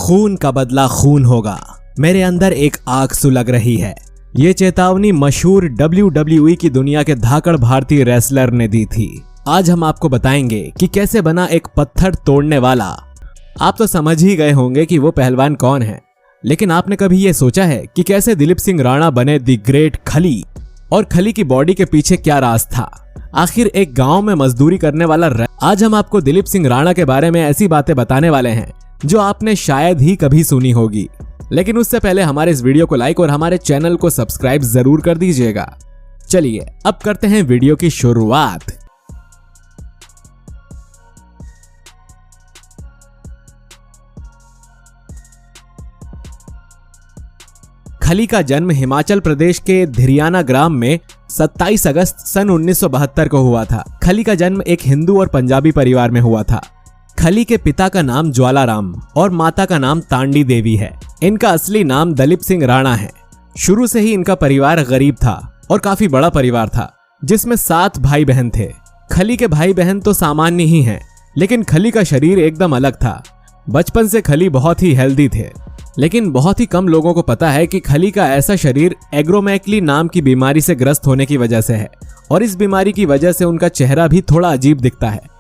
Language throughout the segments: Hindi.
खून का बदला खून होगा। मेरे अंदर एक आग सुलग रही है। ये चेतावनी मशहूर WWE की दुनिया के धाकड़ भारतीय रेसलर ने दी थी। आज हम आपको बताएंगे कि कैसे बना एक पत्थर तोड़ने वाला। आप तो समझ ही गए होंगे कि वो पहलवान कौन है, लेकिन आपने कभी ये सोचा है कि कैसे दिलीप सिंह राणा बने द ग्रेट खली, और खली की बॉडी के पीछे क्या राज था? आखिर एक गांव में मजदूरी करने वाला आज हम आपको दिलीप सिंह राणा के बारे में ऐसी बातें बताने वाले हैं जो आपने शायद ही कभी सुनी होगी। लेकिन उससे पहले हमारे इस वीडियो को लाइक और हमारे चैनल को सब्सक्राइब जरूर कर दीजिएगा। चलिए अब करते हैं वीडियो की शुरुआत। खली का जन्म हिमाचल प्रदेश के धिरियाना ग्राम में 27 अगस्त सन 1972 को हुआ था। खली का जन्म एक हिंदू और पंजाबी परिवार में हुआ था। खली के पिता का नाम ज्वालाराम और माता का नाम तांडी देवी है। इनका असली नाम दिलीप सिंह राणा है। शुरू से ही इनका परिवार गरीब था और काफी बड़ा परिवार था, जिसमें 7 भाई बहन थे। खली के भाई बहन तो सामान्य ही हैं, लेकिन खली का शरीर एकदम अलग था। बचपन से खली बहुत ही हेल्दी थे, लेकिन बहुत ही कम लोगों को पता है कि खली का ऐसा शरीर एग्रोमेकली नाम की बीमारी से ग्रस्त होने की वजह से है, और इस बीमारी की वजह से उनका चेहरा भी थोड़ा अजीब दिखता है।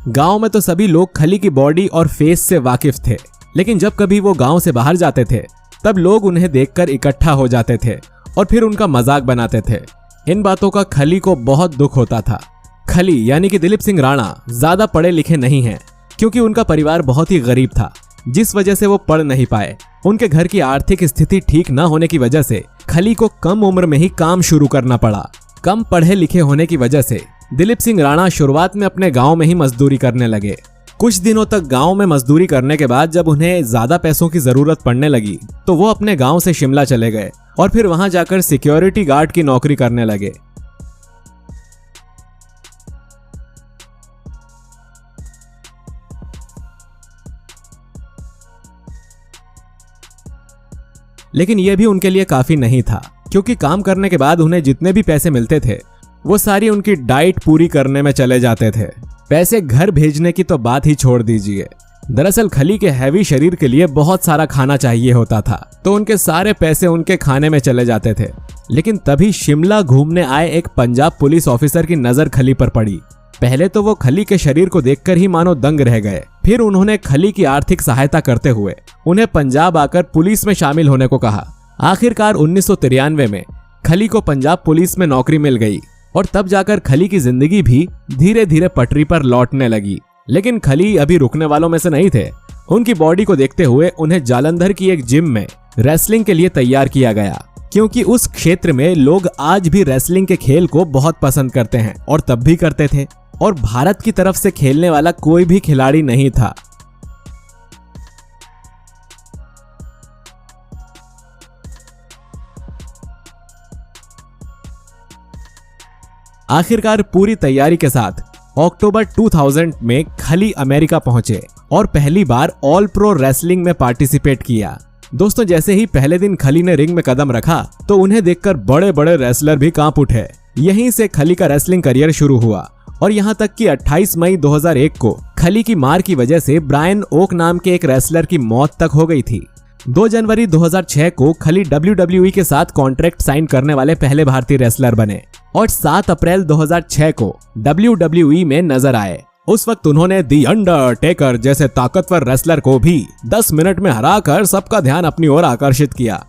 गांव में तो सभी लोग खली की बॉडी और फेस से वाकिफ थे, लेकिन जब कभी वो गांव से बाहर जाते थे तब लोग उन्हें देखकर इकट्ठा हो जाते थे और फिर उनका मजाक बनाते थे। इन बातों का खली को बहुत दुख होता था। खली यानी कि दिलीप सिंह राणा ज्यादा पढ़े लिखे नहीं हैं, क्योंकि उनका परिवार बहुत ही गरीब था, जिस वजह से वो पढ़ नहीं पाए। उनके घर की आर्थिक स्थिति ठीक न होने की वजह से खली को कम उम्र में ही काम शुरू करना पड़ा। कम पढ़े लिखे होने की वजह से दिलीप सिंह राणा शुरुआत में अपने गांव में ही मजदूरी करने लगे। कुछ दिनों तक गांव में मजदूरी करने के बाद जब उन्हें ज्यादा पैसों की जरूरत पड़ने लगी तो वो अपने गांव से शिमला चले गए और फिर वहां जाकर सिक्योरिटी गार्ड की नौकरी करने लगे। लेकिन यह भी उनके लिए काफी नहीं था, क्योंकि काम करने के बाद उन्हें जितने भी पैसे मिलते थे वो सारी उनकी डाइट पूरी करने में चले जाते थे। पैसे घर भेजने की तो बात ही छोड़ दीजिए। दरअसल खली के हैवी शरीर के लिए बहुत सारा खाना चाहिए होता था, तो उनके सारे पैसे उनके खाने में चले जाते थे। लेकिन तभी शिमला घूमने आए एक पंजाब पुलिस ऑफिसर की नजर खली पर पड़ी। पहले तो वो खली के शरीर को देखकर ही मानो दंग रह गए। फिर उन्होंने खली की आर्थिक सहायता करते हुए उन्हें पंजाब आकर पुलिस में शामिल होने को कहा। आखिरकार 1993 में खली को पंजाब पुलिस में नौकरी मिल गई और तब जाकर खली की जिंदगी भी धीरे धीरे पटरी पर लौटने लगी। लेकिन खली अभी रुकने वालों में से नहीं थे। उनकी बॉडी को देखते हुए उन्हें जालंधर की एक जिम में रेसलिंग के लिए तैयार किया गया, क्योंकि उस क्षेत्र में लोग आज भी रेसलिंग के खेल को बहुत पसंद करते हैं और तब भी करते थे, और भारत की तरफ से खेलने वाला कोई भी खिलाड़ी नहीं था। आखिरकार पूरी तैयारी के साथ अक्टूबर 2000 में खली अमेरिका पहुंचे और पहली बार ऑल प्रो रेसलिंग में पार्टिसिपेट किया। दोस्तों, जैसे ही पहले दिन खली ने रिंग में कदम रखा तो उन्हें देखकर बड़े बड़े रेसलर भी कांप उठे। यहीं से खली का रेसलिंग करियर शुरू हुआ, और यहां तक कि 28 मई 2001 को खली की मार की वजह से ब्रायन ओक नाम के एक रेसलर की मौत तक हो गई थी। 2 जनवरी 2006 को खली WWE के साथ कॉन्ट्रैक्ट साइन करने वाले पहले भारतीय रेसलर बने और 7 अप्रैल 2006 को WWE में नजर आए। उस वक्त उन्होंने दी अंडरटेकर जैसे ताकतवर रेसलर को भी 10 मिनट में हराकर सबका ध्यान अपनी ओर आकर्षित किया।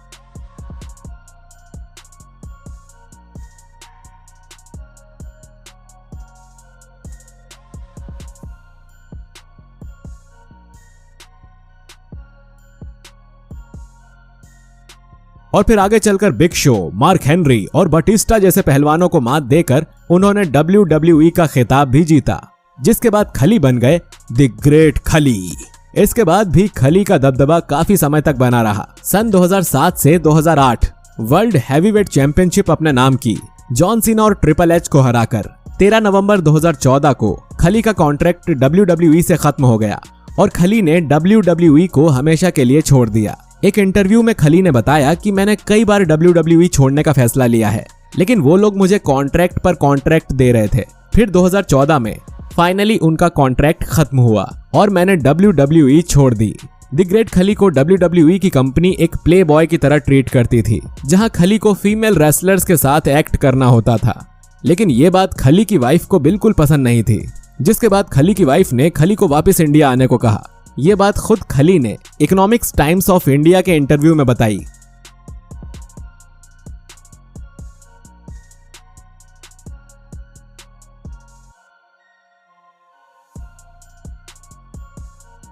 और फिर आगे चलकर बिग शो, मार्क हेनरी और बटिस्टा जैसे पहलवानों को मात देकर उन्होंने WWE का खिताब भी जीता, जिसके बाद खली बन गए द ग्रेट खली। इसके बाद भी खली का दबदबा काफी समय तक बना रहा। सन 2007 से 2008 वर्ल्ड हैवीवेट चैंपियनशिप अपने नाम की, जॉन सीना और ट्रिपल एच को हराकर 13 नवंबर 2014 को खली का कॉन्ट्रैक्ट WWE से खत्म हो गया और खली ने WWE को हमेशा के लिए छोड़ दिया। एक इंटरव्यू में खली ने बताया कि मैंने कई बार WWE छोड़ने का फैसला लिया है, लेकिन वो लोग मुझे कॉन्ट्रैक्ट पर कॉन्ट्रैक्ट दे रहे थे। फिर 2014 में फाइनली उनका कॉन्ट्रैक्ट खत्म हुआ और मैंने WWE छोड़ दी। द ग्रेट खली को WWE की कंपनी एक प्ले बॉय की तरह ट्रीट करती थी, जहां खली को फीमेल रेसलर्स के साथ एक्ट करना होता था। लेकिन ये बात खली की वाइफ को बिल्कुल पसंद नहीं थी, जिसके बाद खली की वाइफ ने खली को वापस इंडिया आने को कहा। ये बात खुद खली ने इकोनॉमिक्स टाइम्स ऑफ इंडिया के इंटरव्यू में बताई।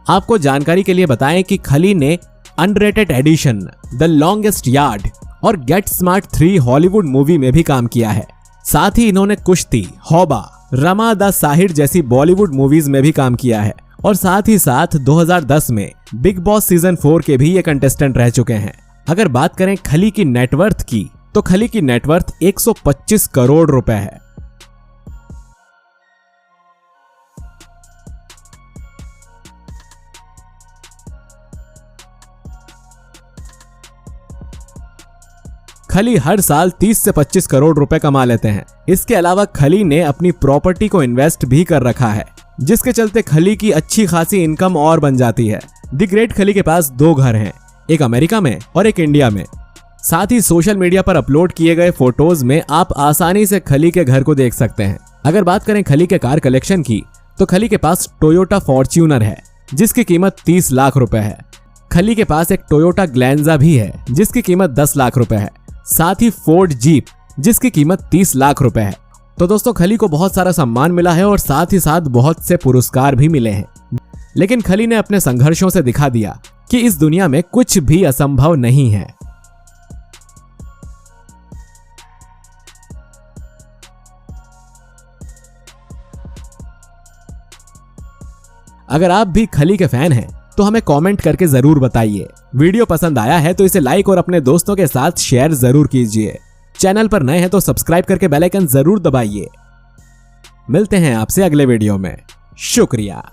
आपको जानकारी के लिए बताएं कि खली ने unrated edition, the longest yard और गेट स्मार्ट 3 हॉलीवुड मूवी में भी काम किया है। साथ ही इन्होंने कुश्ती, हौबा, रमा द साहिर जैसी बॉलीवुड मूवीज में भी काम किया है और साथ ही साथ 2010 में बिग बॉस सीजन 4 के भी ये कंटेस्टेंट रह चुके हैं। अगर बात करें खली की नेटवर्थ की, तो खली की नेटवर्थ 125 करोड़ रुपए है। खली हर साल 30 से 25 करोड़ रुपए कमा लेते हैं। इसके अलावा खली ने अपनी प्रॉपर्टी को इन्वेस्ट भी कर रखा है, जिसके चलते खली की अच्छी खासी इनकम और बन जाती है। द ग्रेट खली के पास 2 घर हैं, एक अमेरिका में और एक इंडिया में। साथ ही सोशल मीडिया पर अपलोड किए गए फोटोज में आप आसानी से खली के घर को देख सकते हैं। अगर बात करें खली के कार कलेक्शन की, तो खली के पास टोयोटा फॉर्च्यूनर है, जिसकी कीमत 30 लाख रुपए है। खली के पास एक टोयोटा ग्लैंजा भी है, जिसकी कीमत 10 लाख रुपए है। साथ ही फोर्ड जीप, जिसकी कीमत 30 लाख रुपए है। तो दोस्तों, खली को बहुत सारा सम्मान मिला है और साथ ही साथ बहुत से पुरस्कार भी मिले हैं। लेकिन खली ने अपने संघर्षों से दिखा दिया कि इस दुनिया में कुछ भी असंभव नहीं है। अगर आप भी खली के फैन हैं तो हमें कमेंट करके जरूर बताइए। वीडियो पसंद आया है तो इसे लाइक और अपने दोस्तों के साथ शेयर जरूर कीजिए। चैनल पर नए हैं तो सब्सक्राइब करके बेल आइकन जरूर दबाइए। मिलते हैं आपसे अगले वीडियो में। शुक्रिया।